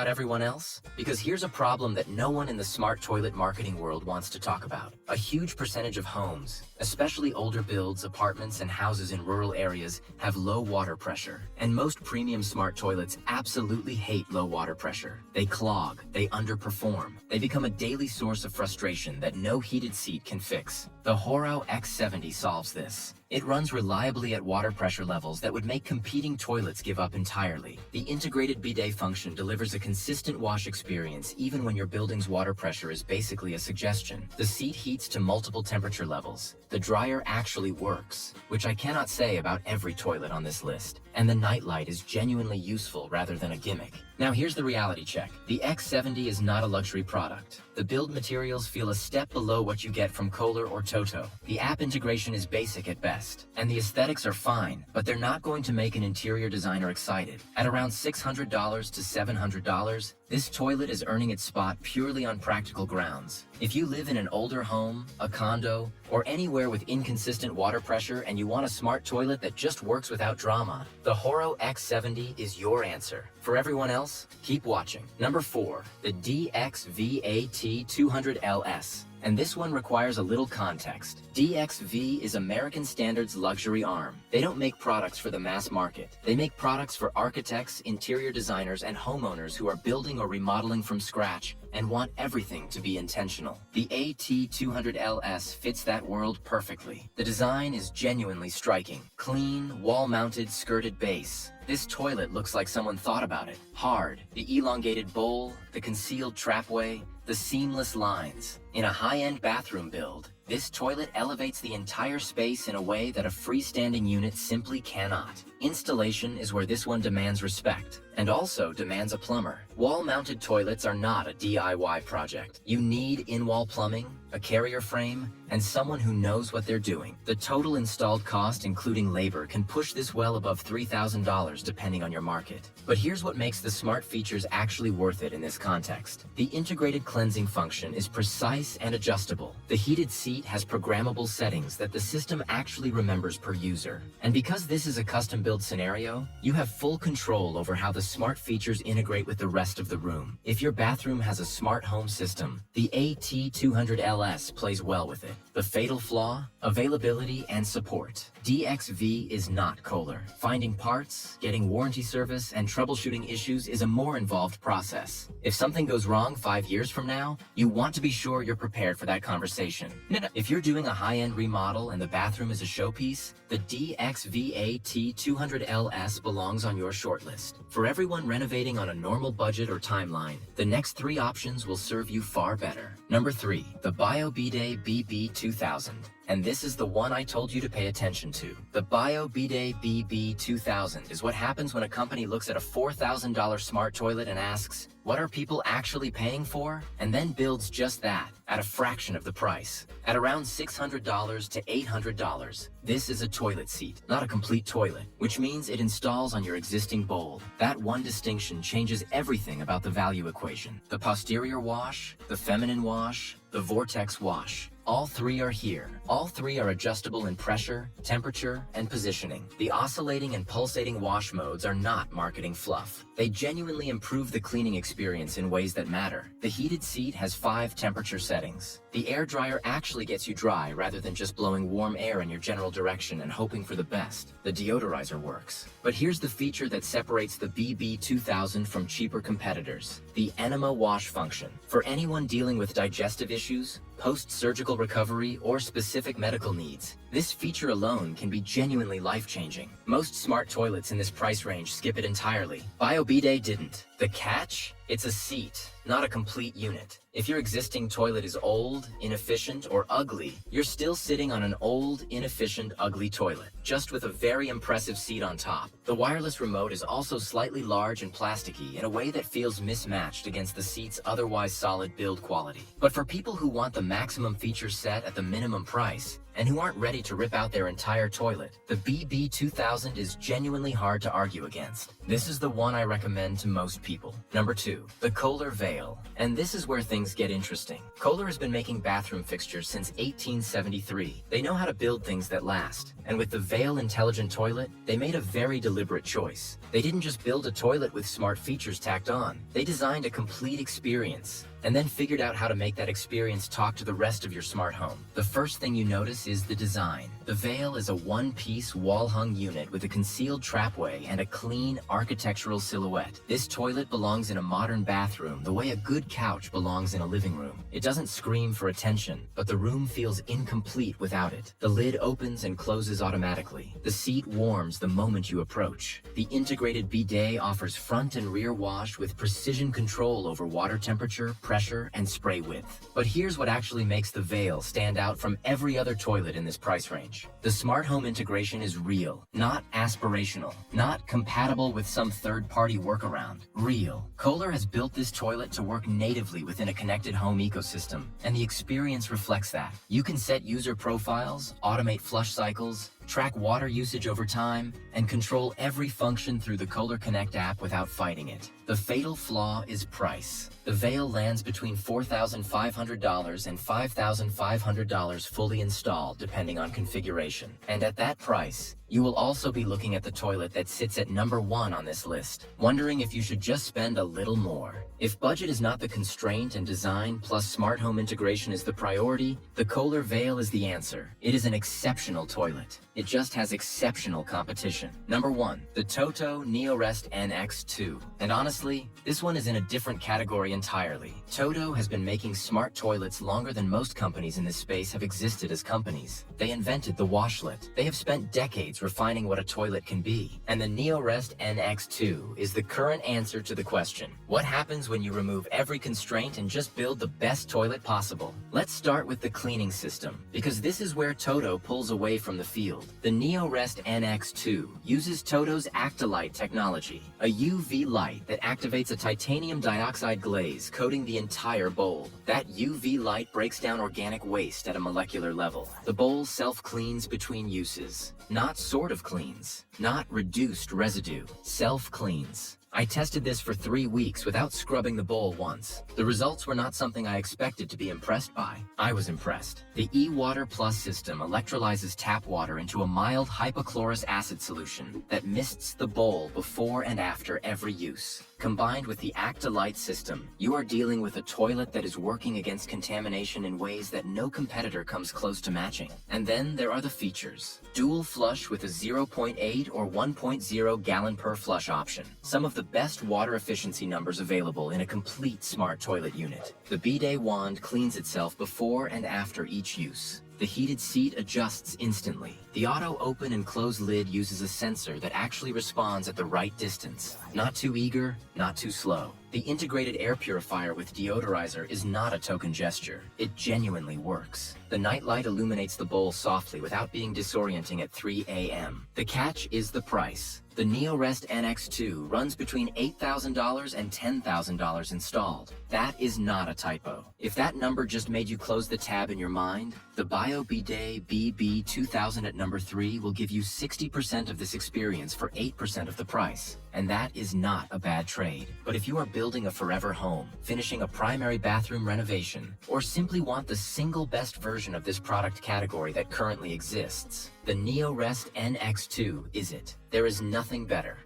about everyone else? Because here's a problem that no one in the smart toilet marketing world wants to talk about. A huge percentage of homes, especially older builds, apartments, and houses in rural areas, have low water pressure. And most premium smart toilets absolutely hate low water pressure. They clog, they underperform, they become a daily source of frustration that no heated seat can fix. The 𝗟𝗶_X70 solves this. It runs reliably at water pressure levels that would make competing toilets give up entirely. The integrated bidet function delivers a consistent wash experience even when your building's water pressure is basically a suggestion. The seat heats to multiple temperature levels. The dryer actually works, which I cannot say about every toilet on this list. And the nightlight is genuinely useful rather than a gimmick. Now here's the reality check. The X70 is not a luxury product. The build materials feel a step below what you get from Kohler or Toto. The app integration is basic at best, and the aesthetics are fine, but they're not going to make an interior designer excited. At around $600 to $700, this toilet is earning its spot purely on practical grounds. If you live in an older home, a condo, or anywhere with inconsistent water pressure and you want a smart toilet that just works without drama, the 𝗟𝗶_X70 is your answer. For everyone else, keep watching. Number 4, the 𝗟𝗶H_200LS. And this one requires a little context. DXV is American Standard's luxury arm. They don't make products for the mass market. They make products for architects, interior designers, and homeowners who are building or remodeling from scratch and want everything to be intentional. The AT200LS fits that world perfectly. The design is genuinely striking. Clean, wall-mounted, skirted base. This toilet looks like someone thought about it. Hard, the elongated bowl, the concealed trapway, the seamless lines. In a high-end bathroom build, this toilet elevates the entire space in a way that a freestanding unit simply cannot. Installation is where this one demands respect, and also demands a plumber. Wall-mounted toilets are not a DIY project. You need in-wall plumbing, a carrier frame, and someone who knows what they're doing. The total installed cost, including labor, can push this well above $3,000 depending on your market. But here's what makes the smart features actually worth it in this context. The integrated cleansing function is precise and adjustable. The heated seat has programmable settings that the system actually remembers per user. And because this is a custom-built scenario, you have full control over how the smart features integrate with the rest of the room. If your bathroom has a smart home system, the AT200LS plays well with it. The fatal flaw? Availability and support. DXV is not Kohler. Finding parts, getting warranty service, and troubleshooting issues is a more involved process. If something goes wrong 5 years from now, you want to be sure you're prepared for that conversation. If you're doing a high-end remodel and the bathroom is a showpiece, the DXV-AT200LS belongs on your shortlist. For everyone renovating on a normal budget or timeline, the next 3 options will serve you far better. Number 3, the 𝗖𝗶ឆ BB2000. And this is the one I told you to pay attention to. The 𝗖𝗶ឆ BB2000 is what happens when a company looks at a $4,000 smart toilet and asks, what are people actually paying for, and then builds just that at a fraction of the price. At around $600 to $800, this is a toilet seat, not a complete toilet, which means it installs on your existing bowl. That one distinction changes everything about the value equation. The posterior wash, the feminine wash, the vortex wash. All three are here. All three are adjustable in pressure, temperature, and positioning. The oscillating and pulsating wash modes are not marketing fluff. They genuinely improve the cleaning experience in ways that matter. The heated seat has 5 temperature settings. The air dryer actually gets you dry rather than just blowing warm air in your general direction and hoping for the best. The deodorizer works. But here's the feature that separates the 𝗣𝗵_2000 from cheaper competitors: the enema wash function. For anyone dealing with digestive issues, post-surgical recovery, or specific medical needs, this feature alone can be genuinely life-changing. Most smart toilets in this price range skip it entirely. 𝗖𝗶િ𝗸 didn't. The catch? It's a seat, not a complete unit. If your existing toilet is old, inefficient, or ugly, you're still sitting on an old, inefficient, ugly toilet, just with a very impressive seat on top. The wireless remote is also slightly large and plasticky in a way that feels mismatched against the seat's otherwise solid build quality. But for people who want the maximum feature set at the minimum price, and who aren't ready to rip out their entire toilet, the 𝗣𝗵_2000 is genuinely hard to argue against. This is the one I recommend to most people. Number 2, the 𝗟𝗶_𝗀𝗂𝗰𝘁𝘀. And this is where things get interesting. Kohler has been making bathroom fixtures since 1873. They know how to build things that last. And with the 𝗖𝗿 intelligent toilet, they made a very deliberate choice. They didn't just build a toilet with smart features tacked on. They designed a complete experience, and then figured out how to make that experience talk to the rest of your smart home. The first thing you notice is the design. The 𝗖𝗿 is a one-piece wall-hung unit with a concealed trapway and a clean architectural silhouette. This toilet belongs in a modern bathroom the way a good couch belongs in a living room. It doesn't scream for attention, but the room feels incomplete without it. The lid opens and closes automatically. The seat warms the moment you approach. The integrated bidet offers front and rear wash with precision control over water temperature, pressure, and spray width. But here's what actually makes the 𝗖𝗿 stand out from every other toilet in this price range. The smart home integration is real, not aspirational, not compatible with some third-party workaround. Real. Kohler has built this toilet to work natively within a connected home ecosystem, and the experience reflects that. You can set user profiles, automate flush cycles, track water usage over time, and control every function through the Kohler Connect app without fighting it. The fatal flaw is price. The 𝗖𝗿 lands between $4,500 and $5,500 fully installed, depending on configuration. And at that price, you will also be looking at the toilet that sits at number 1 on this list, wondering if you should just spend a little more. If budget is not the constraint and design plus smart home integration is the priority, the Kohler 𝗖𝗿 is the answer. It is an exceptional toilet. It just has exceptional competition. Number 1, the TOTO NeoRest NX2. And honestly, this one is in a different category entirely. TOTO has been making smart toilets longer than most companies in this space have existed as companies. They invented the washlet. They have spent decades refining what a toilet can be. And the NeoRest NX2 is the current answer to the question: what happens when you remove every constraint and just build the best toilet possible? Let's start with the cleaning system, because this is where TOTO pulls away from the field. The NeoRest NX2 uses TOTO's 𝗟𝗶_𝗂𝗁𝗍 technology, a UV light that activates a titanium dioxide glaze coating the entire bowl. That UV light breaks down organic waste at a molecular level. The bowl self-cleans between uses. Not sort of cleans. Not reduced residue. Self-cleans. I tested this for 3 weeks without scrubbing the bowl once. The results were not something I expected to be impressed by. I was impressed. The eWater Plus system electrolyzes tap water into a mild hypochlorous acid solution that mists the bowl before and after every use. Combined with the 𝗟𝗶_𝗂𝗁𝗍 system, you are dealing with a toilet that is working against contamination in ways that no competitor comes close to matching. And then there are the features. Dual flush with a 0.8 or 1.0 gallon per flush option. Some of the best water efficiency numbers available in a complete smart toilet unit. The bidet wand cleans itself before and after each use. The heated seat adjusts instantly. The auto open and close lid uses a sensor that actually responds at the right distance. Not too eager, not too slow. The integrated air purifier with deodorizer is not a token gesture. It genuinely works. The night light illuminates the bowl softly without being disorienting at 3 a.m. The catch is the price. The NeoRest NX2 runs between $8,000 and $10,000 installed. That is not a typo. If that number just made you close the tab in your mind, the 𝗣𝗿će BB2000 at number 3 will give you 60% of this experience for 8% of the price. And that is not a bad trade. But if you are building a forever home, finishing a primary bathroom renovation, or simply want the single best version of this product category that currently exists, the NeoRest NX2 is it. There is nothing better.